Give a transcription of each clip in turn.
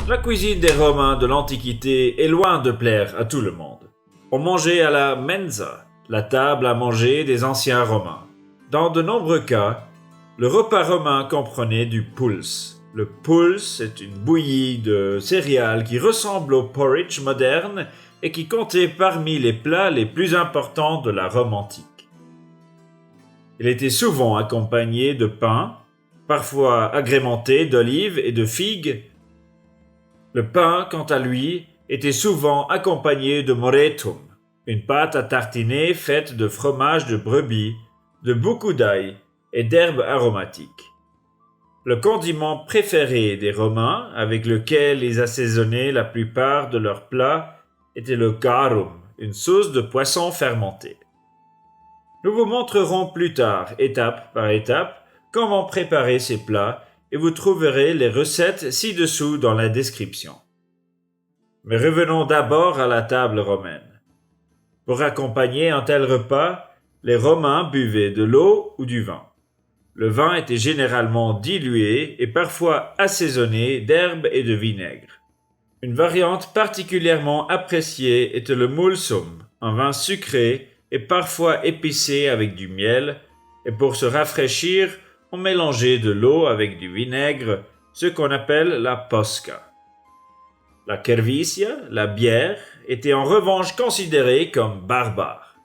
La cuisine des Romains de l'Antiquité est loin de plaire à tout le monde. On mangeait à la mensa, la table à manger des anciens Romains. Dans de nombreux cas, le repas romain comprenait du pulse. Le pulse est une bouillie de céréales qui ressemble au porridge moderne et qui comptait parmi les plats les plus importants de la Rome antique. Il était souvent accompagné de pain, parfois agrémenté d'olives et de figues. Le pain, quant à lui, était souvent accompagné de moretum, une pâte à tartiner faite de fromage de brebis, de beaucoup d'ail et d'herbes aromatiques. Le condiment préféré des Romains, avec lequel ils assaisonnaient la plupart de leurs plats, était le garum, une sauce de poisson fermenté. Nous vous montrerons plus tard, étape par étape, comment préparer ces plats et vous trouverez les recettes ci-dessous dans la description. Mais revenons d'abord à la table romaine. Pour accompagner un tel repas, les Romains buvaient de l'eau ou du vin. Le vin était généralement dilué et parfois assaisonné d'herbes et de vinaigre. Une variante particulièrement appréciée était le mulsum, un vin sucré et parfois épicé avec du miel, et pour se rafraîchir, on mélangeait de l'eau avec du vinaigre, ce qu'on appelle la posca. La cervicia, la bière, était en revanche considérée comme barbare.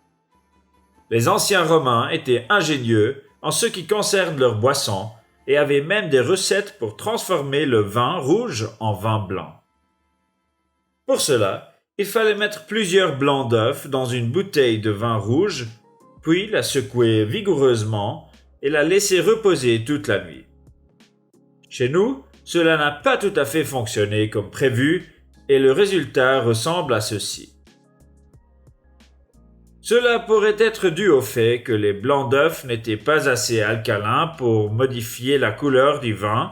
Les anciens Romains étaient ingénieux en ce qui concerne leurs boissons et avaient même des recettes pour transformer le vin rouge en vin blanc. Pour cela, il fallait mettre plusieurs blancs d'œufs dans une bouteille de vin rouge, puis la secouer vigoureusement et la laisser reposer toute la nuit. Chez nous, cela n'a pas tout à fait fonctionné comme prévu et le résultat ressemble à ceci. Cela pourrait être dû au fait que les blancs d'œufs n'étaient pas assez alcalins pour modifier la couleur du vin,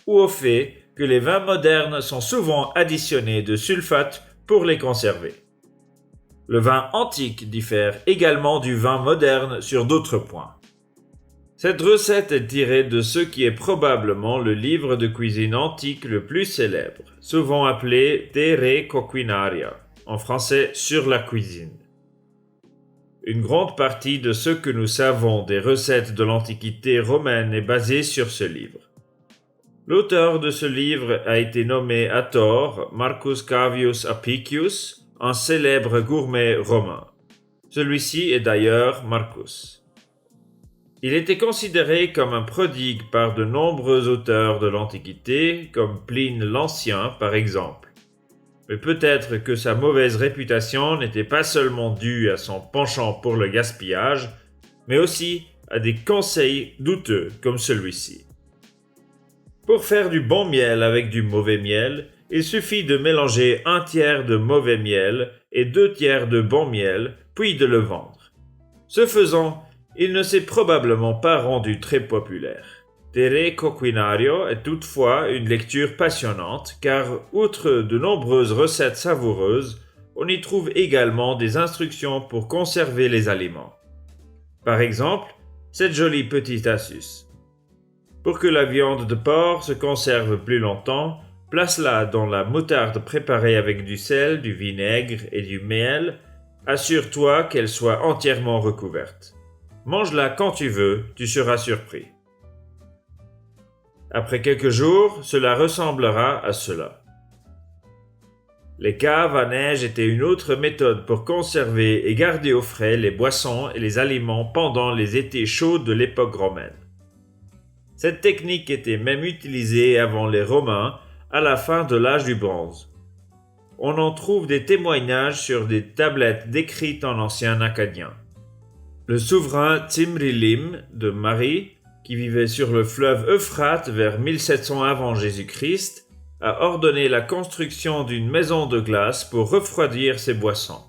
ou au fait que les vins modernes sont souvent additionnés de sulfate pour les conserver. Le vin antique diffère également du vin moderne sur d'autres points. Cette recette est tirée de ce qui est probablement le livre de cuisine antique le plus célèbre, souvent appelé De Re Coquinaria, en français sur la cuisine. Une grande partie de ce que nous savons des recettes de l'Antiquité romaine est basée sur ce livre. L'auteur de ce livre a été nommé à tort Marcus Cavius Apicius, un célèbre gourmet romain. Celui-ci est d'ailleurs Marcus. Il était considéré comme un prodigue par de nombreux auteurs de l'Antiquité, comme Pline l'Ancien par exemple. Mais peut-être que sa mauvaise réputation n'était pas seulement due à son penchant pour le gaspillage, mais aussi à des conseils douteux comme celui-ci. Pour faire du bon miel avec du mauvais miel, il suffit de mélanger 1/3 de mauvais miel et 2/3 de bon miel, puis de le vendre. Ce faisant, il ne s'est probablement pas rendu très populaire. De Re Coquinario est toutefois une lecture passionnante car, outre de nombreuses recettes savoureuses, on y trouve également des instructions pour conserver les aliments. Par exemple, cette jolie petite astuce. Pour que la viande de porc se conserve plus longtemps, place-la dans la moutarde préparée avec du sel, du vinaigre et du miel. Assure-toi qu'elle soit entièrement recouverte. Mange-la quand tu veux, tu seras surpris. Après quelques jours, cela ressemblera à cela. Les caves à neige étaient une autre méthode pour conserver et garder au frais les boissons et les aliments pendant les étés chauds de l'époque romaine. Cette technique était même utilisée avant les Romains à la fin de l'âge du bronze. On en trouve des témoignages sur des tablettes décrites en ancien acadien. Le souverain Tsimrilim de Mari, qui vivait sur le fleuve Euphrate vers 1700 avant Jésus-Christ, a ordonné la construction d'une maison de glace pour refroidir ses boissons.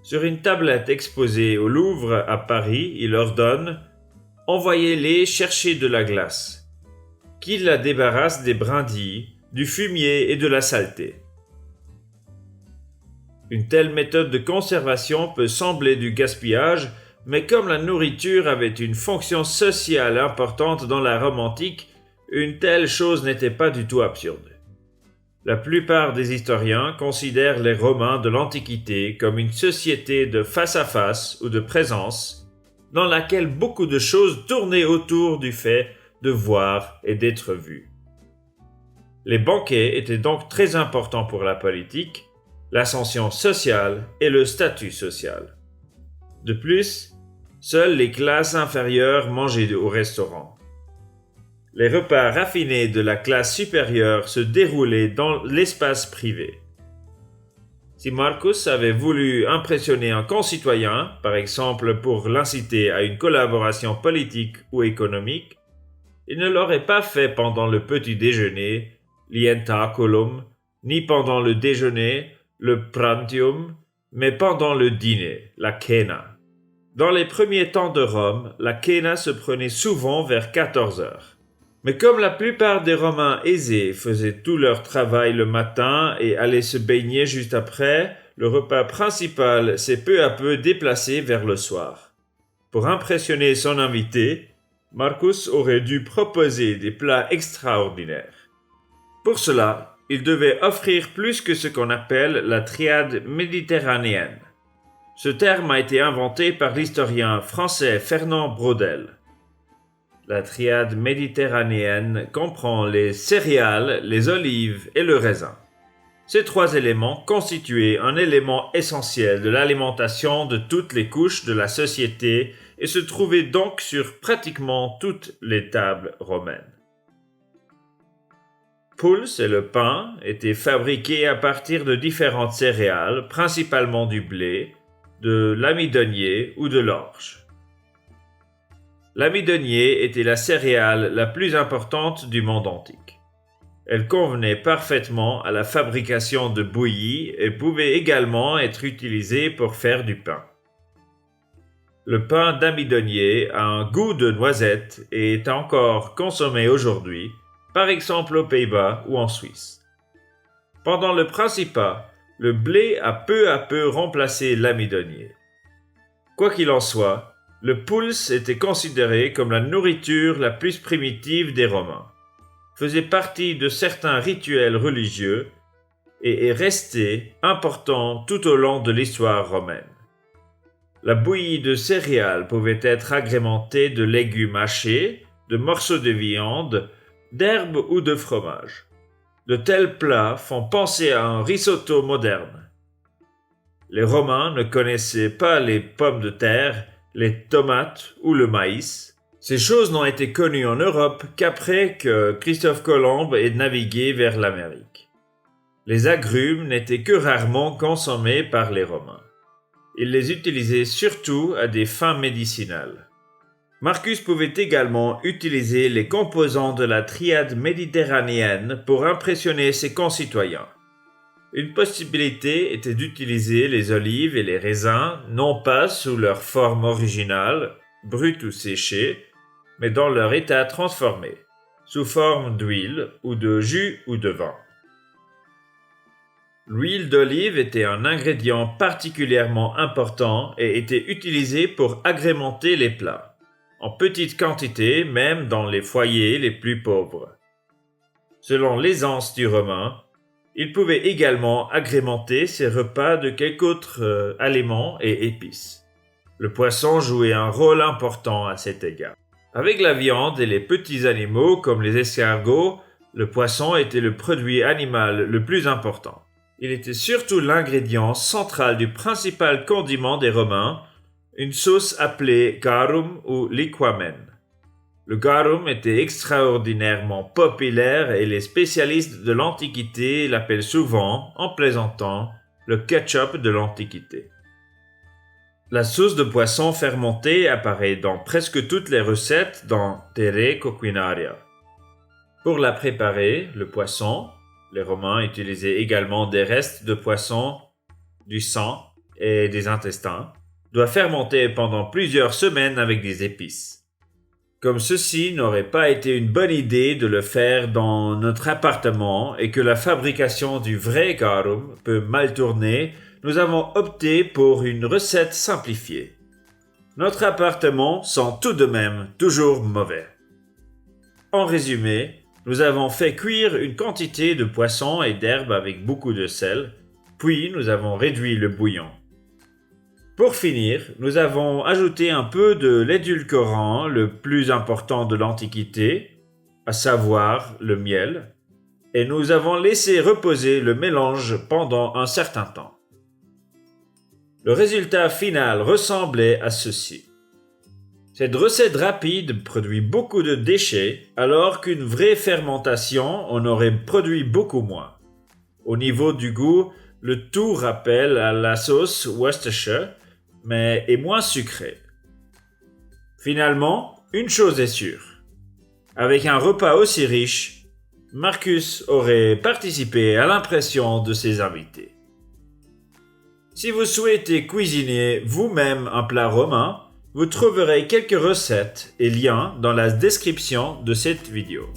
Sur une tablette exposée au Louvre à Paris, il ordonne « Envoyez-les chercher de la glace, qu'ils la débarrassent des brindilles, du fumier et de la saleté. » Une telle méthode de conservation peut sembler du gaspillage, mais comme la nourriture avait une fonction sociale importante dans la Rome antique, une telle chose n'était pas du tout absurde. La plupart des historiens considèrent les Romains de l'Antiquité comme une société de face-à-face ou de présence, dans laquelle beaucoup de choses tournaient autour du fait de voir et d'être vu. Les banquets étaient donc très importants pour la politique, l'ascension sociale et le statut social. De plus, seules les classes inférieures mangeaient au restaurant. Les repas raffinés de la classe supérieure se déroulaient dans l'espace privé. Si Marcus avait voulu impressionner un concitoyen, par exemple pour l'inciter à une collaboration politique ou économique, il ne l'aurait pas fait pendant le petit déjeuner, lientaculum, ni pendant le déjeuner, le prantium, mais pendant le dîner, la cena. Dans les premiers temps de Rome, la cena se prenait souvent vers 14 heures. Mais comme la plupart des Romains aisés faisaient tout leur travail le matin et allaient se baigner juste après, le repas principal s'est peu à peu déplacé vers le soir. Pour impressionner son invité, Marcus aurait dû proposer des plats extraordinaires. Pour cela, il devait offrir plus que ce qu'on appelle la triade méditerranéenne. Ce terme a été inventé par l'historien français Fernand Braudel. La triade méditerranéenne comprend les céréales, les olives et le raisin. Ces trois éléments constituaient un élément essentiel de l'alimentation de toutes les couches de la société et se trouvaient donc sur pratiquement toutes les tables romaines. Pouls et le pain étaient fabriqués à partir de différentes céréales, principalement du blé, de l'amidonnier ou de l'orge. L'amidonnier était la céréale la plus importante du monde antique. Elle convenait parfaitement à la fabrication de bouillie et pouvait également être utilisée pour faire du pain. Le pain d'amidonnier a un goût de noisette et est encore consommé aujourd'hui, par exemple aux Pays-Bas ou en Suisse. Pendant le Principat, le blé a peu à peu remplacé l'amidonnier. Quoi qu'il en soit, le pouls était considéré comme la nourriture la plus primitive des Romains, faisait partie de certains rituels religieux et est resté important tout au long de l'histoire romaine. La bouillie de céréales pouvait être agrémentée de légumes hachés, de morceaux de viande, d'herbes ou de fromage. De tels plats font penser à un risotto moderne. Les Romains ne connaissaient pas les pommes de terre, les tomates ou le maïs. Ces choses n'ont été connues en Europe qu'après que Christophe Colomb ait navigué vers l'Amérique. Les agrumes n'étaient que rarement consommés par les Romains. Ils les utilisaient surtout à des fins médicinales. Marcus pouvait également utiliser les composants de la triade méditerranéenne pour impressionner ses concitoyens. Une possibilité était d'utiliser les olives et les raisins non pas sous leur forme originale, brute ou séchée, mais dans leur état transformé, sous forme d'huile ou de jus ou de vin. L'huile d'olive était un ingrédient particulièrement important et était utilisé pour agrémenter les plats, en petite quantité même dans les foyers les plus pauvres. Selon l'aisance du Romain, il pouvait également agrémenter ses repas de quelques autres aliments et épices. Le poisson jouait un rôle important à cet égard. Avec la viande et les petits animaux comme les escargots, le poisson était le produit animal le plus important. Il était surtout l'ingrédient central du principal condiment des Romains, une sauce appelée garum ou liquamen. Le garum était extraordinairement populaire et les spécialistes de l'Antiquité l'appellent souvent, en plaisantant, le ketchup de l'Antiquité. La sauce de poisson fermentée apparaît dans presque toutes les recettes dans Terrae Coquinaria. Pour la préparer, le poisson, les Romains utilisaient également des restes de poisson, du sang et des intestins, doit fermenter pendant plusieurs semaines avec des épices. Comme ceci n'aurait pas été une bonne idée de le faire dans notre appartement et que la fabrication du vrai garum peut mal tourner, nous avons opté pour une recette simplifiée. Notre appartement sent tout de même toujours mauvais. En résumé, Nous avons fait cuire une quantité de poissons et d'herbes avec beaucoup de sel, puis nous avons réduit le bouillon. Pour finir, nous avons ajouté un peu de l'édulcorant le plus important de l'Antiquité, à savoir le miel, et nous avons laissé reposer le mélange pendant un certain temps. Le résultat final ressemblait à ceci. Cette recette rapide produit beaucoup de déchets, alors qu'une vraie fermentation en aurait produit beaucoup moins. Au niveau du goût, le tout rappelle à la sauce Worcestershire, mais est moins sucré. Finalement, une chose est sûre. Avec un repas aussi riche, Marcus aurait participé à l'impression de ses invités. Si vous souhaitez cuisiner vous-même un plat romain, vous trouverez quelques recettes et liens dans la description de cette vidéo.